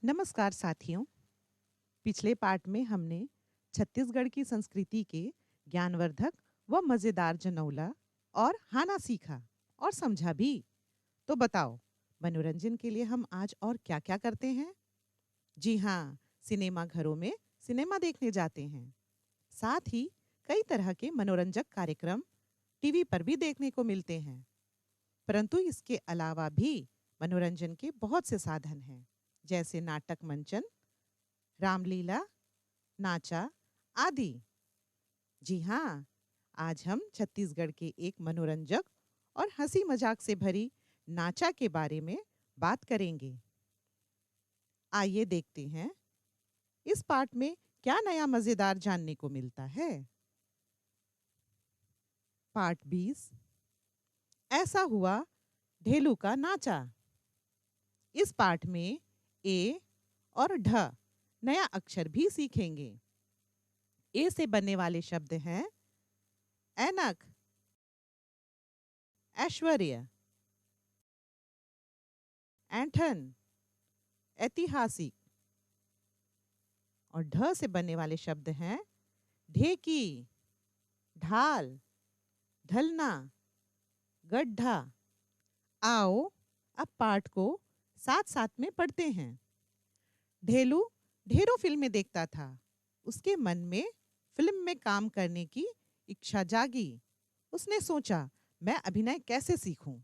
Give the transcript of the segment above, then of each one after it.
नमस्कार साथियों। पिछले पार्ट में हमने छत्तीसगढ़ की संस्कृति के ज्ञानवर्धक व मजेदार जनौला और हाना सीखा और समझा भी। तो बताओ, मनोरंजन के लिए हम आज और क्या-क्या करते हैं? जी हाँ, सिनेमा घरों में सिनेमा देखने जाते हैं। साथ ही कई तरह के मनोरंजक कार्यक्रम टीवी पर भी देखने को मिलते हैं। परंतु इसके अलावा भी मनोरंजन के बहुत से साधन हैं, जैसे नाटक मंचन, रामलीला, नाचा आदि। जी हाँ, आज हम छत्तीसगढ़ के एक मनोरंजक और हंसी मजाक से भरी नाचा के बारे में बात करेंगे। आइए देखते हैं इस पार्ट में क्या नया मजेदार जानने को मिलता है। पार्ट 20। ऐसा हुआ ढेलू का नाचा। इस पाठ में ए और ढ नया अक्षर भी सीखेंगे। ए से बनने वाले शब्द हैं ऐनक, ऐश्वर्य, ऐंठन, ऐतिहासिक। और ढ से बनने वाले शब्द हैं ढेकी, ढाल, ढलना, गड्ढा। आओ अब पाठ को साथ साथ में पढ़ते हैं। ढेलू ढेरों फिल्में देखता था। उसके मन में फिल्म में काम करने की इच्छा जागी। उसने सोचा, मैं अभिनय कैसे सीखूं?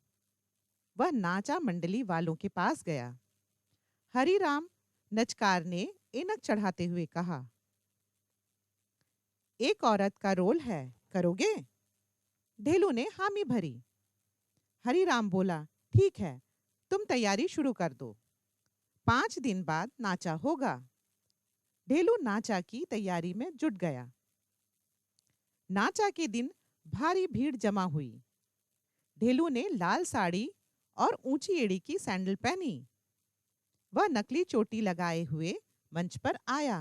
वह नाचा मंडली वालों के पास गया। हरिराम नचकार ने एनक चढ़ाते हुए कहा, एक औरत का रोल है, करोगे? ढेलू ने हामी भरी। हरिराम बोला, ठीक है, तुम तैयारी शुरू कर दो। 5 दिन बाद नाचा होगा। ढेलू नाचा की तैयारी में जुट गया। नाचा के दिन भारी भीड़ जमा हुई। ढेलू ने लाल साड़ी और ऊंची एड़ी की सैंडल पहनी। वह नकली चोटी लगाए हुए मंच पर आया।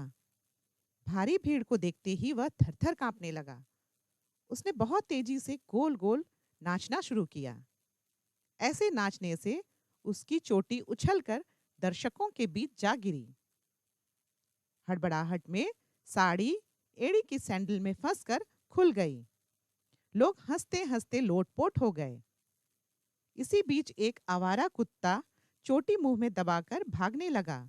भारी भीड़ को देखते ही वह थरथर कांपने लगा। उसने बहुत तेजी से गोल गोल नाचना शुरू किया। ऐसे नाचने से उसकी चोटी उछलकर दर्शकों के बीच जा गिरी। हड़बड़ाहट में साड़ी एड़ी की सैंडल में फंसकर खुल गई। लोग हंसते हंसते लोटपोट हो गए। इसी बीच एक आवारा कुत्ता चोटी मुंह में दबाकर भागने लगा।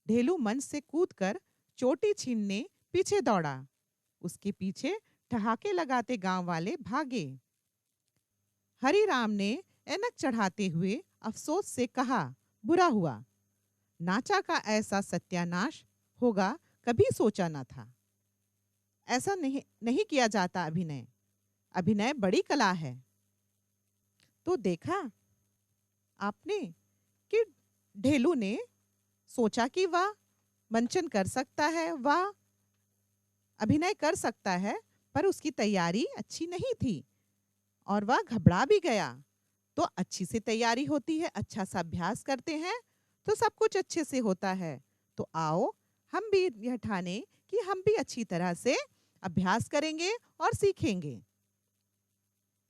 ढेलू मंच से कूदकर चोटी छीनने पीछे दौड़ा। उसके पीछे ठहाके लगाते गांव वाले भागे। हरिराम ने ऐनक चढ़ाते हुए अफसोस से कहा, बुरा हुआ, नाचा का ऐसा सत्यानाश होगा कभी सोचा न था। ऐसा नहीं नहीं किया जाता अभिनय। अभिनय बड़ी कला है। तो देखा आपने कि ढेलू ने सोचा कि वह मंचन कर सकता है, वह अभिनय कर सकता है, पर उसकी तैयारी अच्छी नहीं थी और वह घबरा भी गया। तो अच्छी से तैयारी होती है, अच्छा सा अभ्यास करते हैं तो सब कुछ अच्छे से होता है। तो आओ हम भी यह ठाने कि हम भी अच्छी तरह से अभ्यास करेंगे और सीखेंगे।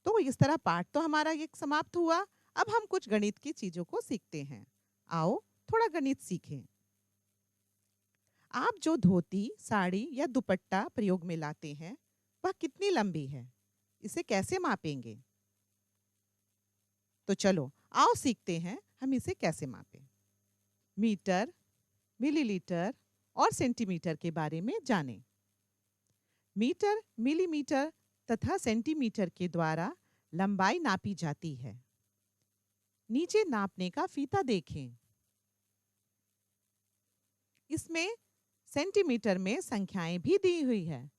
तो इस तरह पाठ तो हमारा ये समाप्त हुआ। अब हम कुछ गणित की चीजों को सीखते हैं। आओ थोड़ा गणित सीखें। आप जो धोती, साड़ी या दुपट्टा प्रयोग में लाते हैं, वह कितनी लंबी है? इसे कैसे मापेंगे? तो चलो आओ सीखते हैं हम इसे कैसे मापें। मीटर, मिलीलीटर और सेंटीमीटर के बारे में जानें। मीटर, मिलीमीटर तथा सेंटीमीटर के द्वारा लंबाई नापी जाती है। नीचे नापने का फीता देखें। इसमें सेंटीमीटर में संख्याएं भी दी हुई है।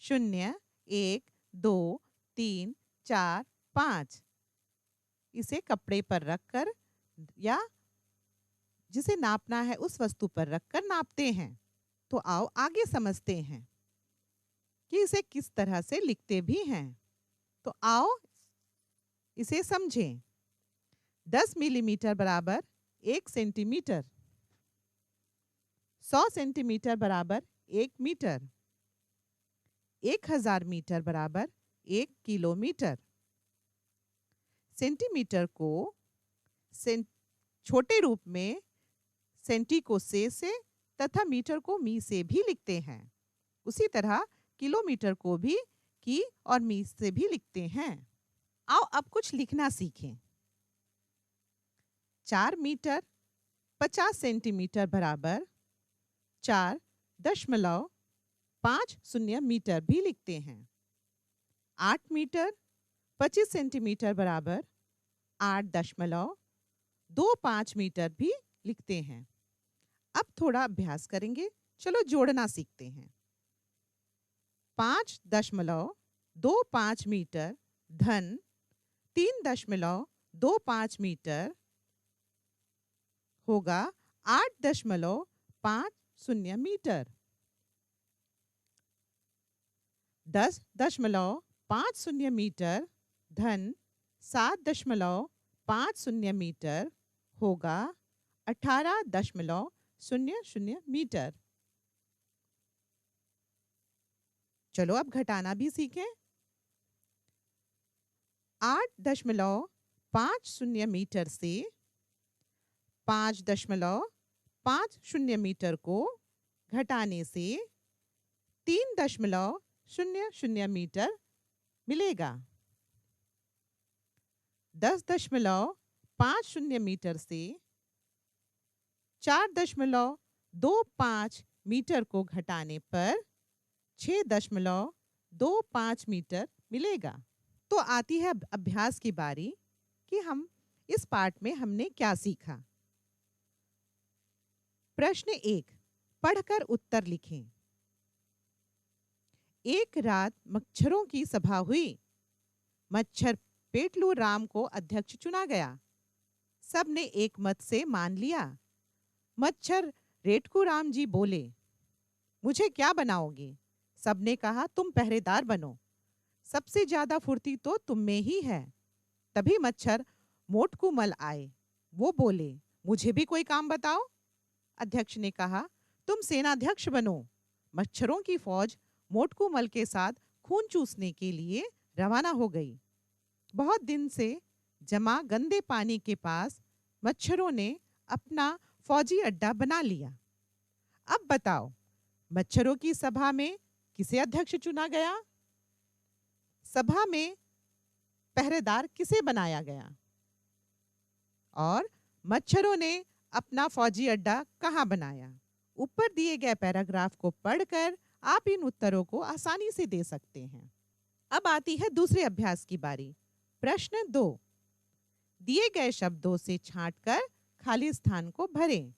0, 1, 2, 3, 4, 5। इसे कपड़े पर रखकर या जिसे नापना है उस वस्तु पर रखकर नापते हैं। तो आओ आगे समझते हैं कि इसे किस तरह से लिखते भी हैं। तो आओ इसे समझें। 10 मिलीमीटर बराबर 1 सेंटीमीटर, 100 सेंटीमीटर बराबर 1 मीटर, 1000 मीटर बराबर 1 किलोमीटर। सेंटीमीटर को छोटे रूप में सेंटी को से तथा मीटर को मी से भी लिखते हैं। उसी तरह किलोमीटर को भी की और मी से भी लिखते हैं। आओ अब कुछ लिखना सीखें। 4 मीटर 50 सेंटीमीटर बराबर 4.50 मीटर भी लिखते हैं। 8 मीटर 25 सेंटीमीटर बराबर 8.25 मीटर भी लिखते हैं। अब थोड़ा अभ्यास करेंगे। चलो जोड़ना सीखते हैं। 5.25 मीटर धन 3.25 मीटर होगा 8.50 मीटर। 10.50 मीटर धन 7.50 मीटर होगा 18.00 मीटर। चलो अब घटाना भी सीखें। 8.50 मीटर से 5.50 मीटर को घटाने से 3.00 मीटर मिलेगा। 10.50 मीटर से 4.25 मीटर को घटाने पर 6.25 मीटर मिलेगा। तो आती है अभ्यास की बारी कि हम इस पाठ में हमने क्या सीखा। प्रश्न 1, पढ़कर उत्तर लिखें। एक रात मच्छरों की सभा हुई। मच्छर पेटलू राम को अध्यक्ष चुना गया। सबने एक मत से मान लिया। मच्छर रेटकू राम जी बोले, मुझे क्या बनाओगे? सबने कहा, तुम पहरेदार बनो। सबसे ज्यादा फुर्ती तो तुम में ही है। तभी मच्छर मोटकू मल आए। वो बोले, मुझे भी कोई काम बताओ। अध्यक्ष ने कहा, तुम सेनाध्यक्ष बनो। मच्छरों की फौज मोटकू मल के साथ खून चूसने के लिए रवाना हो गई। बहुत दिन से जमा गंदे पानी के पास मच्छरों ने अपना फौजी अड्डा बना लिया। अब बताओ, मच्छरों की सभा में किसे अध्यक्ष चुना गया? सभा में पहरेदार किसे बनाया गया? और मच्छरों ने अपना फौजी अड्डा कहाँ बनाया? ऊपर दिए गए पैराग्राफ को पढ़कर आप इन उत्तरों को आसानी से दे सकते हैं। अब आती है दूसरे अभ्यास की बारी। प्रश्न 2, दिए गए शब्दों से छांटकर खाली स्थान को भरें।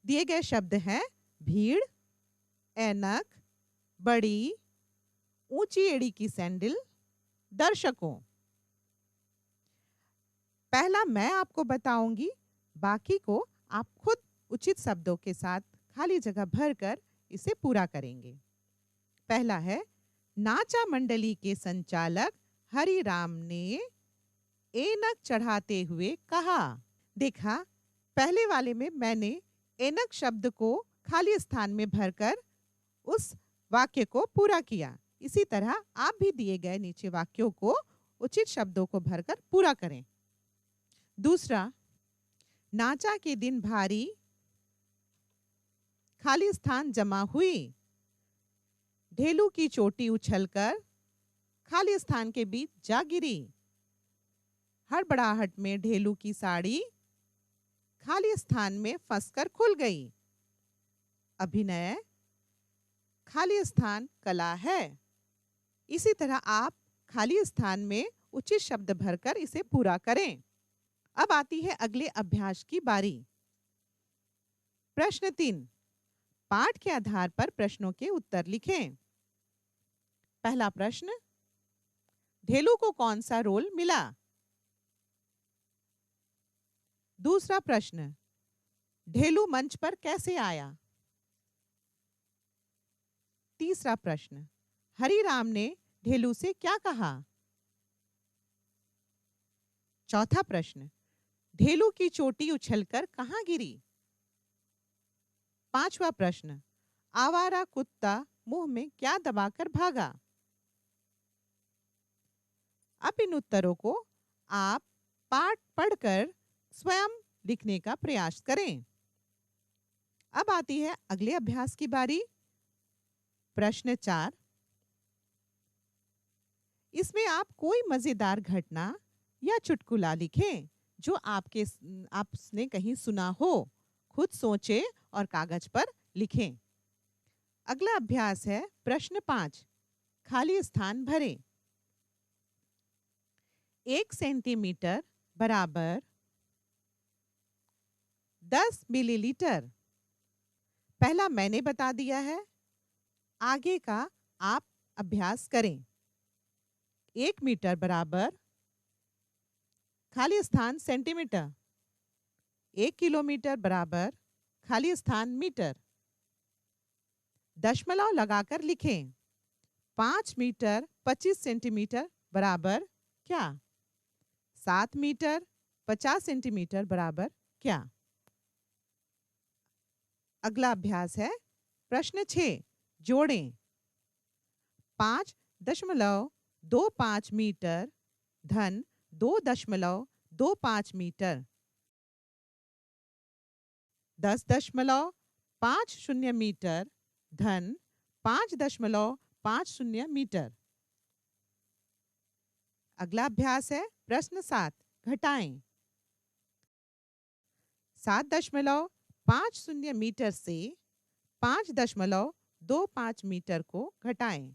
दिए गए शब्द हैं भीड़, ऐनक, बड़ी, ऊंची एड़ी की सैंडल, दर्शकों। पहला मैं आपको बताऊंगी, बाकी को आप खुद उचित शब्दों के साथ खाली जगह भरकर इसे पूरा करेंगे। पहला है, नाचा मंडली के संचालक हरिराम ने ऐनक चढ़ाते हुए कहा। देखा, पहले वाले में मैंने ऐनक शब्द को खाली स्थान में भरकर उस वाक्य को पूरा किया। इसी तरह आप भी दिए गए नीचे वाक्यों को उचित शब्दों को भरकर पूरा करें। दूसरा, नाचा के दिन भारी खाली स्थान जमा हुई। ढेलू की चोटी उछलकर खाली स्थान के बीच जा गिरी। हड़बड़ाहट में ढेलू की साड़ी खाली स्थान में फंसकर खुल गई। अभिनय खाली स्थान कला है। इसी तरह आप खाली स्थान में उचित शब्द भरकर इसे पूरा करें। अब आती है अगले अभ्यास की बारी। प्रश्न 3, पाठ के आधार पर प्रश्नों के उत्तर लिखें। पहला प्रश्न, ढेलू को कौन सा रोल मिला? दूसरा प्रश्न, ढेलू मंच पर कैसे आया? तीसरा प्रश्न, हरिराम ने ढेलू से क्या कहा? चौथा प्रश्न, ढेलू की चोटी उछलकर कहां गिरी? पांचवा प्रश्न, आवारा कुत्ता मुंह में क्या दबाकर भागा? अब इन उत्तरों को आप पाठ पढ़कर स्वयं लिखने का प्रयास करें। अब आती है अगले अभ्यास की बारी। प्रश्न 4। इसमें आप कोई मजेदार घटना या चुटकुला लिखें जो आपने कहीं सुना हो। खुद सोचें और कागज पर लिखें। अगला अभ्यास है प्रश्न 5। खाली स्थान भरें। 1 सेंटीमीटर बराबर 10 मिलीलीटर। पहला मैंने बता दिया है, आगे का आप अभ्यास करें। 1 मीटर बराबर खाली स्थान सेंटीमीटर। 1 किलोमीटर बराबर खाली स्थान मीटर। दशमलव लगाकर लिखें। 5 मीटर 25 सेंटीमीटर बराबर क्या? 7 मीटर 50 सेंटीमीटर बराबर क्या? अगला अभ्यास है प्रश्न 6। जोड़ें। 5.25 मीटर धन 2.25 मीटर। 10.50 मीटर धन 5.50 मीटर। अगला अभ्यास है प्रश्न 7। घटाएं। 7.50 मीटर से 5.25 मीटर को घटाएं।